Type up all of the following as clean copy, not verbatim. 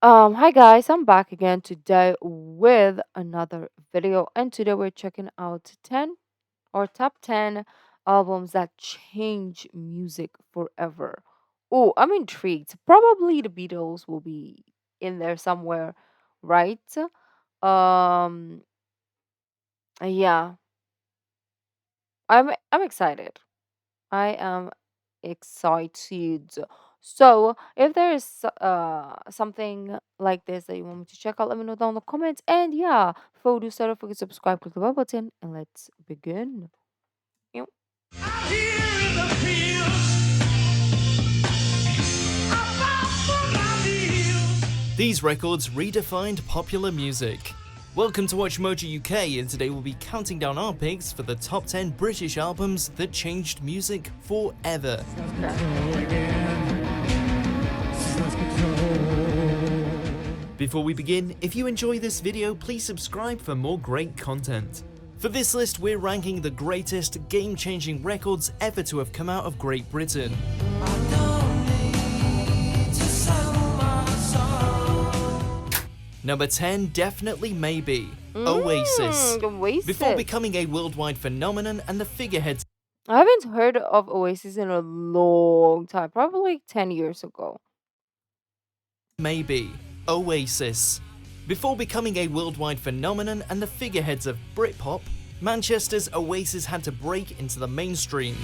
Hi guys, I'm back again today with another video, and today we're checking out 10 or top 10 albums that change music forever. Oh, I'm intrigued. Probably the Beatles will be in there somewhere, right? Um, yeah, I'm excited. I am excited. So, if there is something like this that you want me to check out, let me know down in the comments. And yeah, before we do start, don't forget to subscribe, click the bell button, and let's begin. Ew. Out here in the fields, I fought for my meals. These records redefined popular music. Welcome to Watch Mojo UK, and today we'll be counting down our picks for the top 10 British albums that changed music forever. Before we begin, if you enjoy this video, please subscribe for more great content. For this list, we're ranking the greatest, game-changing records ever to have come out of Great Britain. Number 10, Definitely Maybe, Oasis. Oasis. Before becoming a worldwide phenomenon and the figureheads I haven't heard of Oasis in a long time, probably like 10 years ago. Maybe, Oasis. Before becoming a worldwide phenomenon and the figureheads of Britpop, Manchester's Oasis had to break into the mainstream.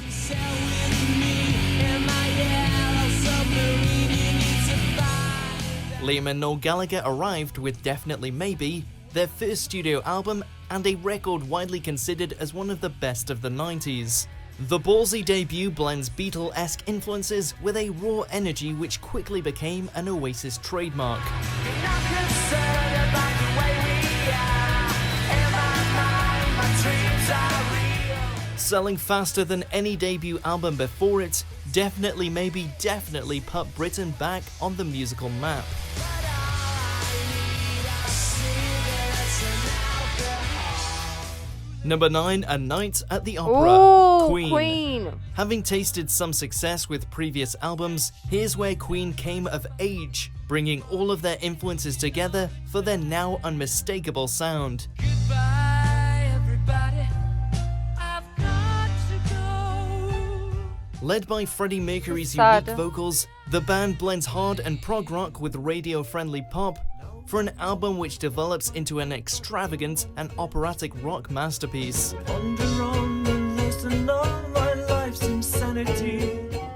Liam and Noel Gallagher arrived with Definitely Maybe, their first studio album and a record widely considered as one of the best of the 90s. The ballsy debut blends Beatle-esque influences with a raw energy which quickly became an Oasis trademark. Selling faster than any debut album before it, Definitely Maybe definitely put Britain back on the musical map. Number 9, A Night at the Opera, Oh, Queen. Queen. Having tasted some success with previous albums, here's where Queen came of age, bringing all of their influences together for their now unmistakable sound. Goodbye, everybody. I've got to go. Led by Freddie Mercury's Sad. unique vocals, the band blends hard and prog rock with radio-friendly pop for an album which develops into an extravagant and operatic rock masterpiece.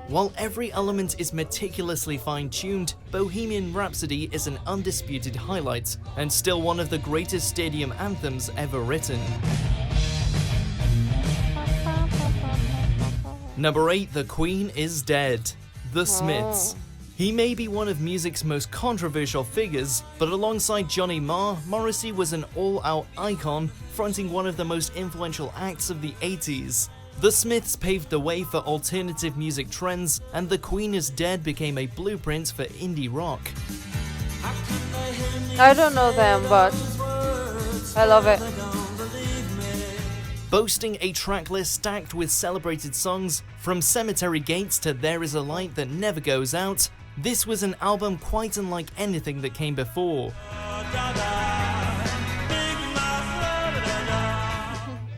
While every element is meticulously fine-tuned, Bohemian Rhapsody is an undisputed highlight, and still one of the greatest stadium anthems ever written. Number 8, The Queen is Dead, The Smiths. He may be one of music's most controversial figures, but alongside Johnny Marr, Morrissey was an all-out icon, fronting one of the most influential acts of the 80s. The Smiths paved the way for alternative music trends, and The Queen is Dead became a blueprint for indie rock. I don't know them, but I love it. Boasting a tracklist stacked with celebrated songs, from Cemetery Gates to There Is a Light That Never Goes Out, this was an album quite unlike anything that came before.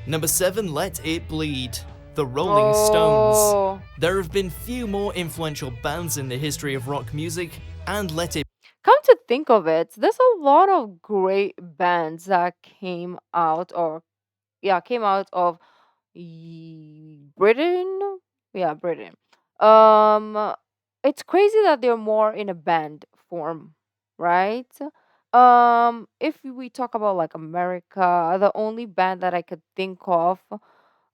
Number 7, Let It Bleed, The Rolling Stones. There have been few more influential bands in the history of rock music, and Let It Come to think of it, there's a lot of great bands that came out, or yeah, came out of Britain. Yeah, Britain. Um, it's crazy that they're more in a band form, right? If we talk about like America, the only band that I could think of,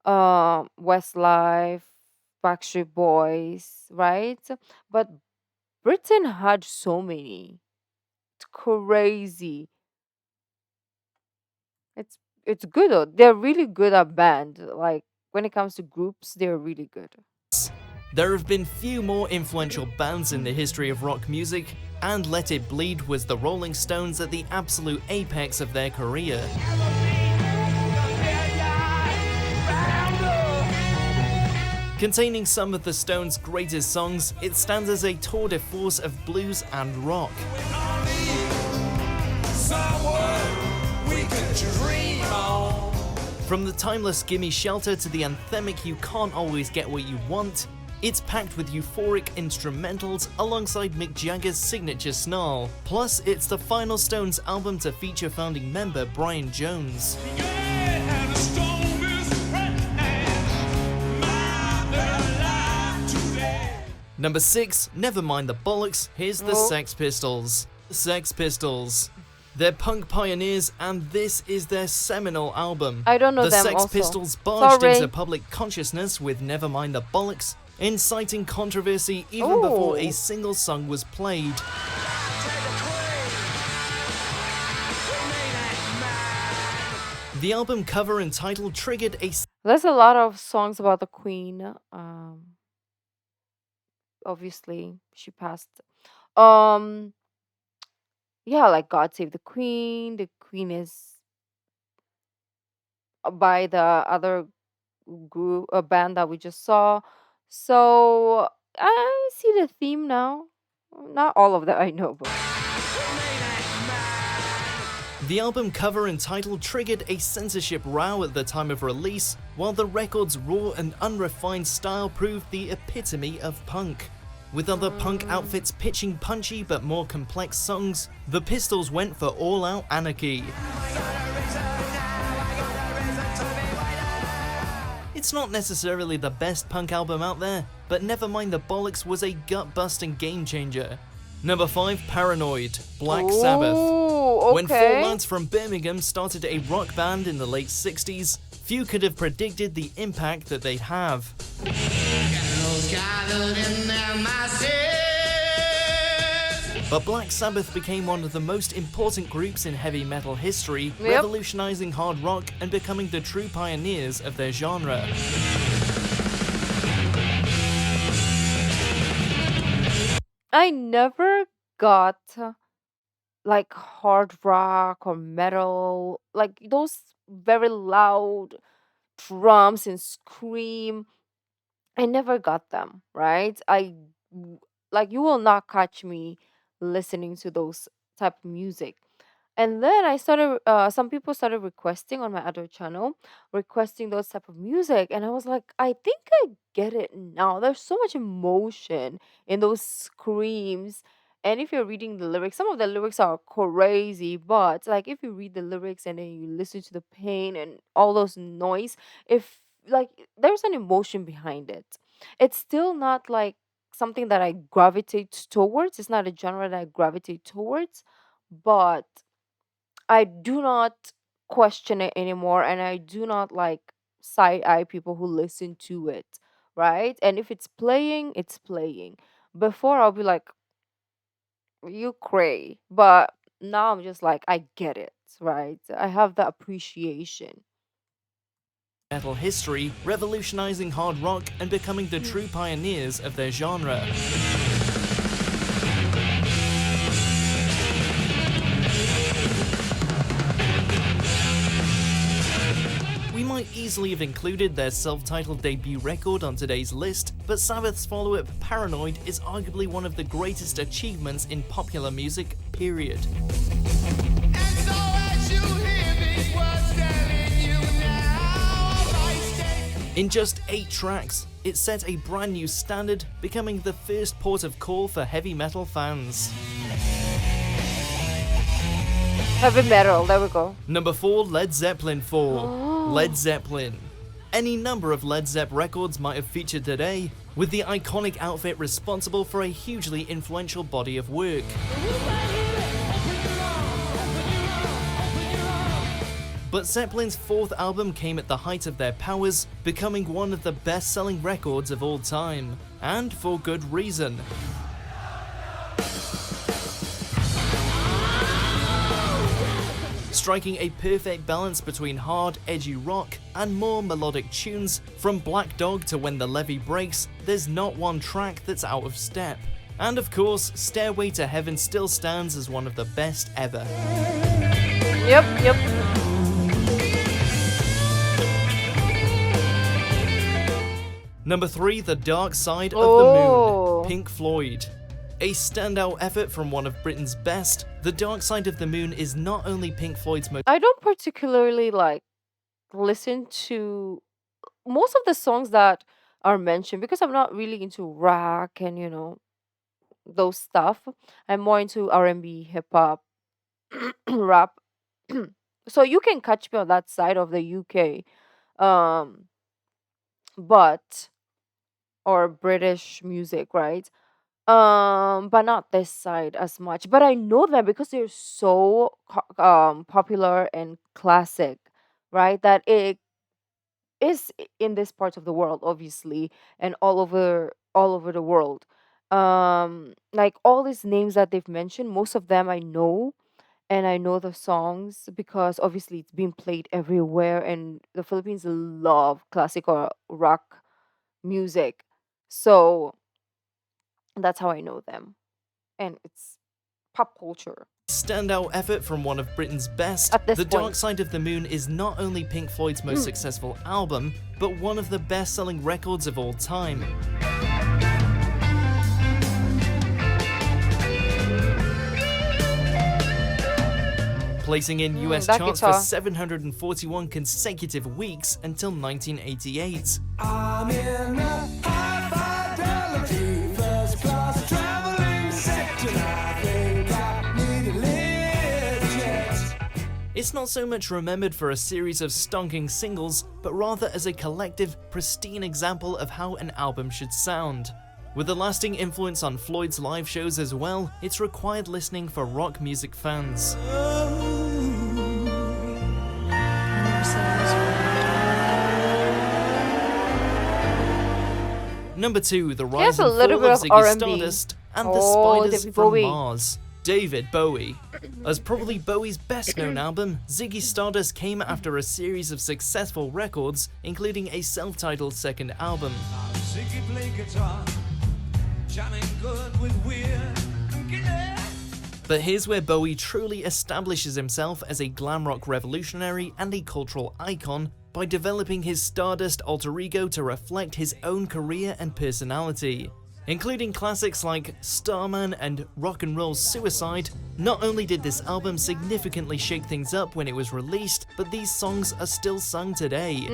Westlife, Backstreet Boys, right? But Britain had so many. It's crazy. It's it's good though. They're really good at band. Like when it comes to groups, they're really good. There have been few more influential bands in the history of rock music, and Let It Bleed was the Rolling Stones at the absolute apex of their career. Containing some of the Stones' greatest songs, it stands as a tour de force of blues and rock. From the timeless Gimme Shelter to the anthemic You Can't Always Get What You Want, it's packed with euphoric instrumentals alongside Mick Jagger's signature snarl. Plus, it's the final Stones album to feature founding member Brian Jones. Number 6, never mind the bollocks, here's the Sex Pistols. Sex Pistols. They're punk pioneers, and this is their seminal album. I don't know the them Sex also. Pistols barged Sorry. into public consciousness with Nevermind the Bollocks, inciting controversy even before a single song was played. The album cover and title triggered a There's a lot of songs about the Queen. Obviously, she passed. Um, yeah, like God Save the Queen. The Queen is by the other group, a band that we just saw. So I see the theme now. Not all of that I know, but The album cover and title triggered a censorship row at the time of release, while the record's raw and unrefined style proved the epitome of punk. With other punk outfits pitching punchy but more complex songs, the Pistols went for all-out anarchy. It's not necessarily the best punk album out there, but Nevermind the Bollocks was a gut-busting game-changer. Number 5, Paranoid, Black Sabbath. Ooh, When four okay. lads from Birmingham started a rock band in the late 60s, few could have predicted the impact that they'd have. But Black Sabbath became one of the most important groups in heavy metal history, revolutionizing hard rock and becoming the true pioneers of their genre. I never got like hard rock or metal, like those very loud drums and scream. I never got them, right? Like you will not catch me listening to those type of music. And then I started some people started requesting on my other channel, requesting those type of music, and I was like, I think I get it now. There's so much emotion in those screams. And if you're reading the lyrics, some of the lyrics are crazy, but like if you read the lyrics and then you listen to the pain and all those noise, if like there's an emotion behind it. It's still not like something that I gravitate towards. It's not a genre that I gravitate towards, but I do not question it anymore, and I do not like side eye people who listen to it, right? And if it's playing, it's playing. Before I'll be like, you cray, but now I'm just like, I get it, right? I have the appreciation. Metal history, revolutionizing hard rock and becoming the true pioneers of their genre. We might easily have included their self-titled debut record on today's list, but Sabbath's follow-up, Paranoid, is arguably one of the greatest achievements in popular music, period. In just 8 tracks, it set a brand new standard, becoming the first port of call for heavy metal fans. Heavy metal, there we go. Number 4, Led Zeppelin 4. Led Zeppelin. Any number of Led Zepp records might have featured today, with the iconic outfit responsible for a hugely influential body of work. But Zeppelin's 4th album came at the height of their powers, becoming one of the best-selling records of all time, and for good reason. Striking a perfect balance between hard, edgy rock and more melodic tunes, from Black Dog to When the Levee Breaks, there's not one track that's out of step. And of course, Stairway to Heaven still stands as one of the best ever. Yep. Number 3, The Dark Side of Oh. the Moon, Pink Floyd. A standout effort from one of Britain's best, The Dark Side of the Moon is not only Pink Floyd's most I don't particularly like listen to most of the songs that are mentioned, because I'm not really into rock and those stuff. I'm more into R&B, hip hop, rap. So you can catch me on that side of the UK, um, but or British music, right? But not this side as much. But I know them because they're so popular and classic, right? That it is in this part of the world, obviously, and all over the world. Like all these names that they've mentioned, most of them I know, and I know the songs because obviously it's being played everywhere, and the Philippines love classic or rock music. So that's how I know them. And it's pop culture Standout effort from one of Britain's best, at this The Dark point. Side of the Moon is not only Pink Floyd's most successful album, but one of the best-selling records of all time. Placing in US That charts for guitar. 741 consecutive weeks until 1988. I'm in a high fidelity first class traveling section. I think I need a lift jet. It's not so much remembered for a series of stonking singles, but rather as a collective, pristine example of how an album should sound. With a lasting influence on Floyd's live shows as well, it's required listening for rock music fans. Number 2, the rise Here's a and little fall bit of of Ziggy R&B. Stardust and the Oh, Spiders David from Bowie. Mars. David Bowie. As probably Bowie's best-known album, Ziggy Stardust came after a series of successful records, including a self-titled second album. Ziggy play guitar, shining good with weird. But here's where Bowie truly establishes himself as a glam rock revolutionary and a cultural icon by developing his Stardust alter ego to reflect his own career and personality. Including classics like Starman and Rock and Roll Suicide, not only did this album significantly shake things up when it was released, but these songs are still sung today.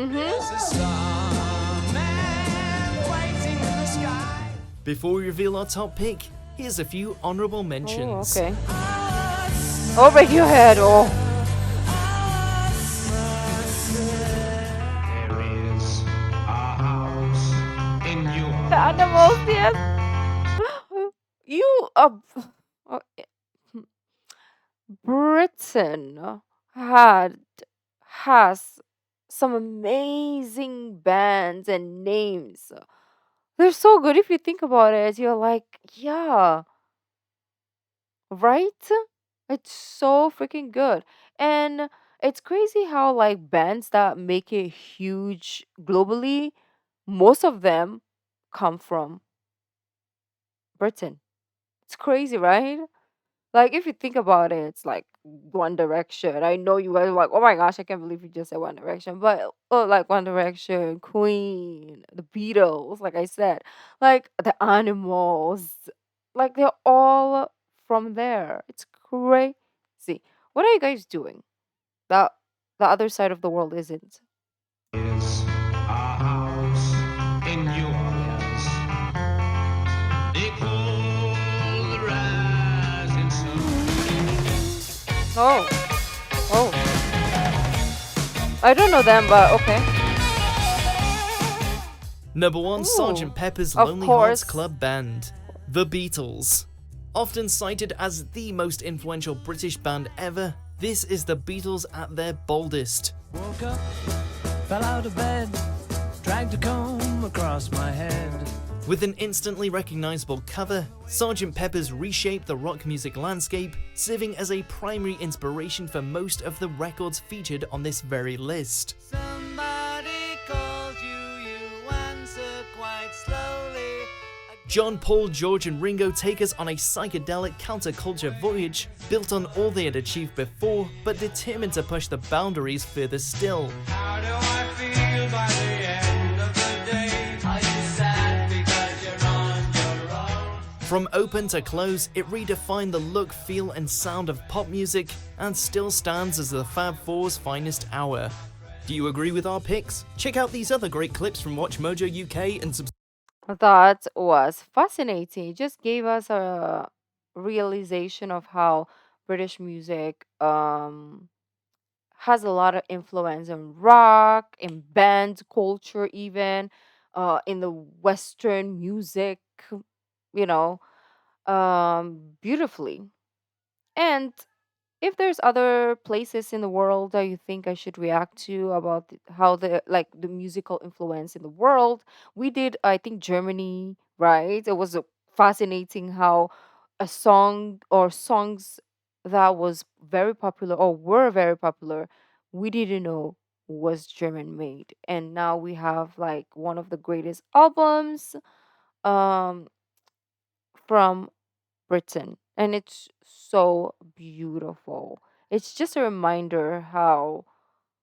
Before we reveal our top pick, here's a few honorable Oh, mentions. okay. Over your head. Oh. There is a house in your The animals, yes. You uh, Britain had has some amazing bands and names. They're so good if you think about it. You're like, yeah, right? It's so freaking good. And it's crazy how like bands that make it huge globally, most of them come from Britain. It's crazy, right? Like if you think about it, it's like One Direction. I know you guys are like, oh my gosh, I can't believe you just said One Direction. But oh, like One Direction, Queen, the Beatles, like I said, like the Animals, like they're all from there. It's crazy. What are you guys doing? That the other side of the world isn't. is a house in New Orleans. They call the rising sun. Oh, oh. I don't know them, but okay. Number 1, Ooh, Sgt. Pepper's of Lonely Hearts course. Club Band. The Beatles. Often cited as the most influential British band ever, this is the Beatles at their boldest. Woke up, fell out of bed, dragged a comb across my head. With an instantly recognizable cover, Sgt. Pepper's reshaped the rock music landscape, serving as a primary inspiration for most of the records featured on this very list. Somebody calls you, you answer quite slowly. John, Paul, George, and Ringo take us on a psychedelic counterculture voyage, built on all they had achieved before, but determined to push the boundaries further still. How do I feel by the end of the day? Are you sad because you're on your own? From open to close, it redefined the look, feel, and sound of pop music, and still stands as the Fab Four's finest hour. Do you agree with our picks? Check out these other great clips from Watch Mojo UK and subscribe. That was fascinating. It just gave us a realization of how British music has a lot of influence in rock, in band culture, even in the Western music, you know, beautifully. And if there's other places in the world that you think I should react to about how the like the musical influence in the world, we did I think Germany, right? It was fascinating how a song or songs that was very popular or were very popular, we didn't know was German made, and now we have like one of the greatest albums um from Britain, and it's so beautiful. It's just a reminder how,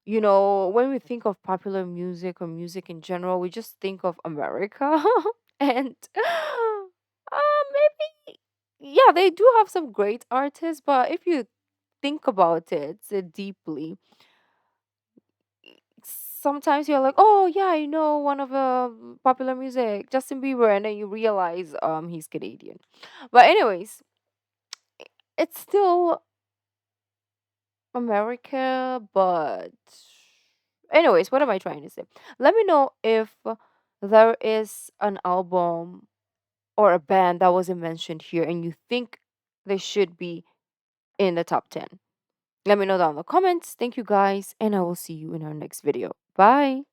when we think of popular music or music in general, we just think of America. And maybe, yeah, they do have some great artists, but if you think about it deeply, sometimes you're like, oh, yeah, I know one of the popular music, Justin Bieber, and then you realize he's Canadian. But, anyways, it's still America, but anyways, what am I trying to say? Let me know if there is an album or a band that wasn't mentioned here and you think they should be in the top 10. Let me know down in the comments. Thank you guys, and I will see you in our next video. Bye.